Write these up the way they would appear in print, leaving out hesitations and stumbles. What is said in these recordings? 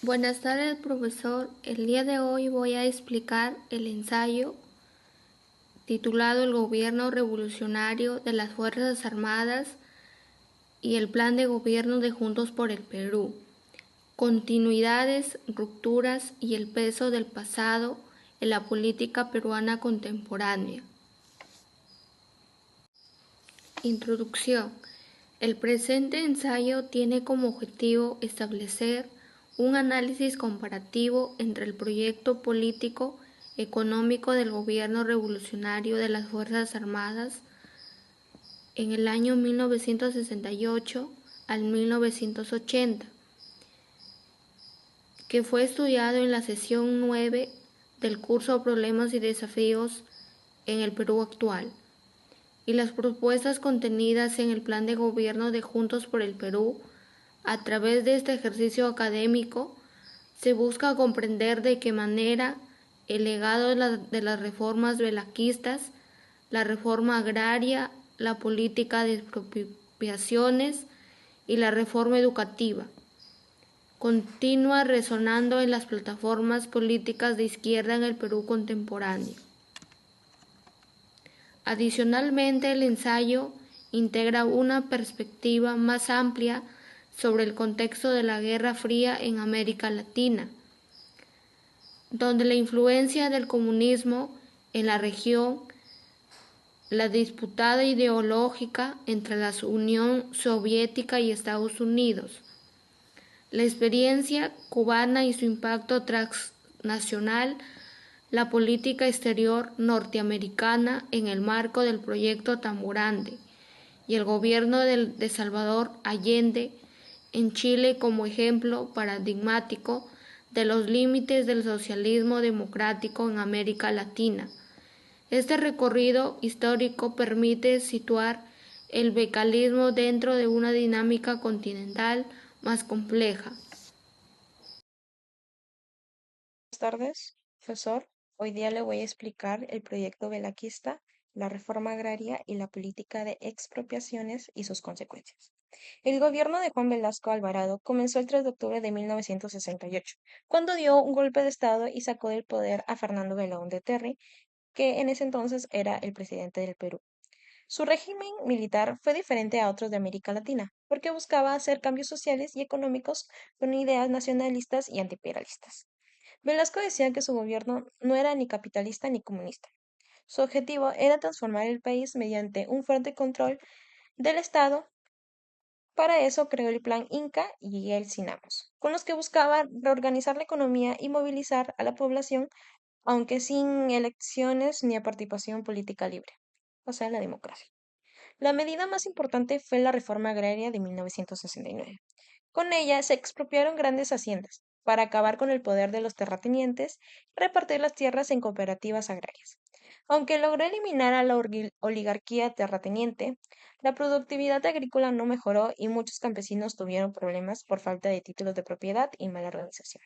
Buenas tardes, profesor. El día de hoy voy a explicar el ensayo titulado El Gobierno Revolucionario de las Fuerzas Armadas y el Plan de Gobierno de Juntos por el Perú. Continuidades, rupturas y el peso del pasado en la política peruana contemporánea. Introducción. El presente ensayo tiene como objetivo establecer un análisis comparativo entre el proyecto político económico del gobierno revolucionario de las Fuerzas Armadas en el año 1968 al 1980, que fue estudiado en la sesión 9 del curso Problemas y Desafíos en el Perú actual, y las propuestas contenidas en el Plan de Gobierno de Juntos por el Perú. A través de este ejercicio académico se busca comprender de qué manera el legado de las reformas velasquistas, la reforma agraria, la política de expropiaciones y la reforma educativa continúa resonando en las plataformas políticas de izquierda en el Perú contemporáneo. Adicionalmente, el ensayo integra una perspectiva más amplia sobre el contexto de la Guerra Fría en América Latina, donde la influencia del comunismo en la región, la disputa ideológica entre la Unión Soviética y Estados Unidos, la experiencia cubana y su impacto transnacional, la política exterior norteamericana en el marco del proyecto Tambo Grande y el gobierno de Salvador Allende en Chile como ejemplo paradigmático de los límites del socialismo democrático en América Latina. Este recorrido histórico permite situar el becalismo dentro de una dinámica continental más compleja. Buenas tardes, profesor. Hoy día le voy a explicar el proyecto belaquista, la reforma agraria y la política de expropiaciones y sus consecuencias. El gobierno de Juan Velasco Alvarado comenzó el 3 de octubre de 1968, cuando dio un golpe de Estado y sacó del poder a Fernando Belaúnde de Terry, que en ese entonces era el presidente del Perú. Su régimen militar fue diferente a otros de América Latina, porque buscaba hacer cambios sociales y económicos con ideas nacionalistas y antiimperialistas. Velasco decía que su gobierno no era ni capitalista ni comunista. Su objetivo era transformar el país mediante un fuerte control del Estado. Para eso creó el Plan Inca y el Sinamos, con los que buscaba reorganizar la economía y movilizar a la población, aunque sin elecciones ni a participación política libre, o sea, la democracia. La medida más importante fue la reforma agraria de 1969. Con ella se expropiaron grandes haciendas para acabar con el poder de los terratenientes y repartir las tierras en cooperativas agrarias. Aunque logró eliminar a la oligarquía terrateniente, la productividad agrícola no mejoró y muchos campesinos tuvieron problemas por falta de títulos de propiedad y mala organización.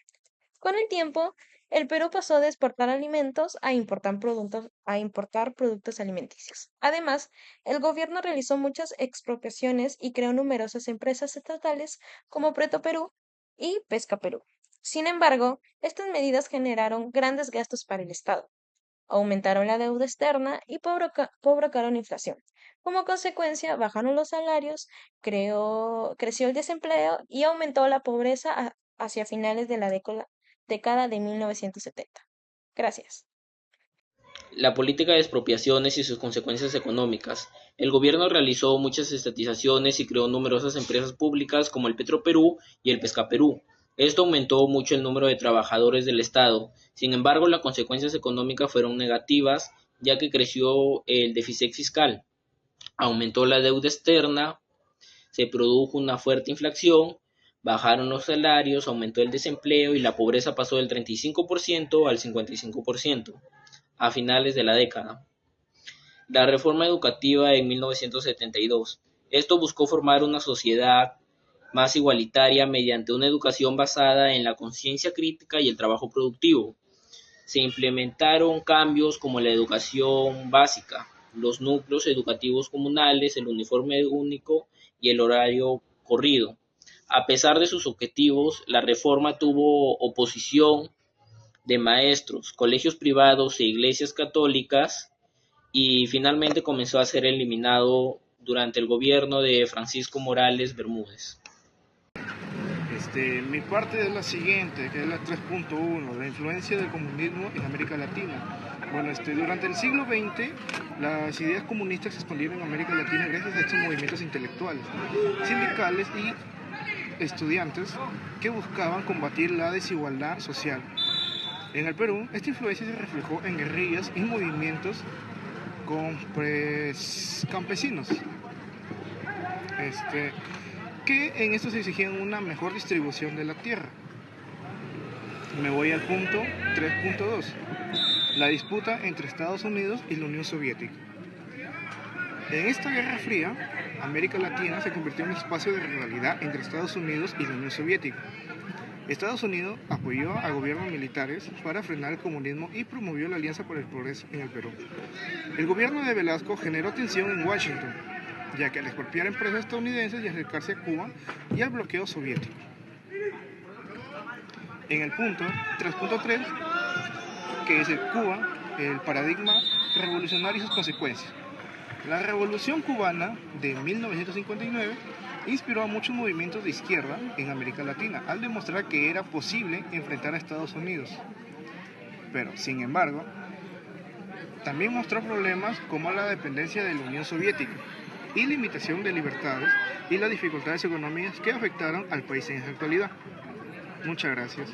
Con el tiempo, el Perú pasó de exportar alimentos a importar productos alimenticios. Además, el gobierno realizó muchas expropiaciones y creó numerosas empresas estatales como Preto Perú y Pesca Perú. Sin embargo, estas medidas generaron grandes gastos para el Estado, aumentaron la deuda externa y provocaron inflación. Como consecuencia, bajaron los salarios, creció el desempleo y aumentó la pobreza hacia finales de la década de 1970. Gracias. La política de expropiaciones y sus consecuencias económicas. El gobierno realizó muchas estatizaciones y creó numerosas empresas públicas como el Petroperú y el Pescaperú. Esto aumentó mucho el número de trabajadores del Estado. Sin embargo, las consecuencias económicas fueron negativas, ya que creció el déficit fiscal, aumentó la deuda externa, se produjo una fuerte inflación, bajaron los salarios, aumentó el desempleo y la pobreza pasó del 35% al 55% a finales de la década. La reforma educativa en 1972. Esto buscó formar una sociedad más igualitaria mediante una educación basada en la conciencia crítica y el trabajo productivo. Se implementaron cambios como la educación básica, los núcleos educativos comunales, el uniforme único y el horario corrido. A pesar de sus objetivos, la reforma tuvo oposición de maestros, colegios privados e iglesias católicas y finalmente comenzó a ser eliminado durante el gobierno de Francisco Morales Bermúdez. Mi parte es la siguiente, que es la 3.1, la influencia del comunismo en América Latina. Bueno, durante el siglo XX, las ideas comunistas se expandieron en América Latina gracias a estos movimientos intelectuales, sindicales y estudiantes que buscaban combatir la desigualdad social. En el Perú, esta influencia se reflejó en guerrillas y movimientos campesinos, que en esto se exigían una mejor distribución de la tierra. Me voy al punto 3.2, la disputa entre Estados Unidos y la Unión Soviética. En esta Guerra Fría, América Latina se convirtió en un espacio de rivalidad entre Estados Unidos y la Unión Soviética. Estados Unidos apoyó a gobiernos militares para frenar el comunismo y promovió la Alianza por el Progreso en el Perú. El gobierno de Velasco generó tensión en Washington, ya que al expropiar empresas estadounidenses y acercarse a Cuba y al bloqueo soviético. En el punto 3.3, que es el Cuba, el paradigma revolucionario y sus consecuencias. La Revolución Cubana de 1959 inspiró a muchos movimientos de izquierda en América Latina al demostrar que era posible enfrentar a Estados Unidos. Pero, sin embargo, también mostró problemas como la dependencia de la Unión Soviética y limitación de libertades y las dificultades económicas que afectaron al país en la actualidad. Muchas gracias.